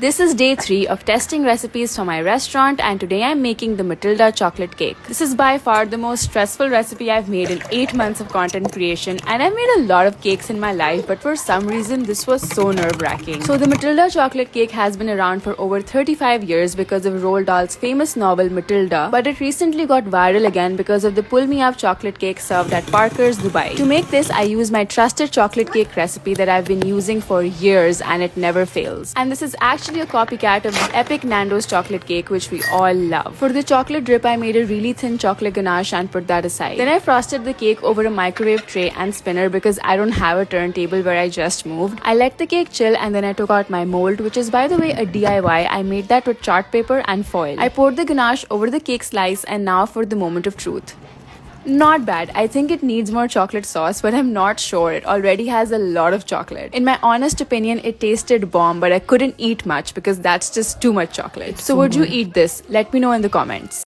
This is day 3 of testing recipes for my restaurant, and today I'm making the Matilda chocolate cake. This is by far the most stressful recipe I've made in 8 months of content creation, and I've made a lot of cakes in my life, but for some reason this was so nerve-wracking. So the Matilda chocolate cake has been around for over 35 years because of Roald Dahl's famous novel Matilda, but it recently got viral again because of the Pull Me Up chocolate cake served at Parker's, Dubai. To make this, I use my trusted chocolate cake recipe that I've been using for years and it never fails. And this is actually a copycat of the epic Nando's chocolate cake, which we all love. For the chocolate drip, I made a really thin chocolate ganache and put that aside. Then I frosted the cake over a microwave tray and spinner because I don't have a turntable where I just moved. I let the cake chill and then I took out my mold, which is by the way a DIY. I made that with chart paper and foil. I poured the ganache over the cake slice, and now for the moment of truth. Not bad. I think it needs more chocolate sauce, but I'm not sure. It already has a lot of chocolate. In my honest opinion, it tasted bomb, but I couldn't eat much because that's just too much chocolate. So would you eat this? Let me know in the comments.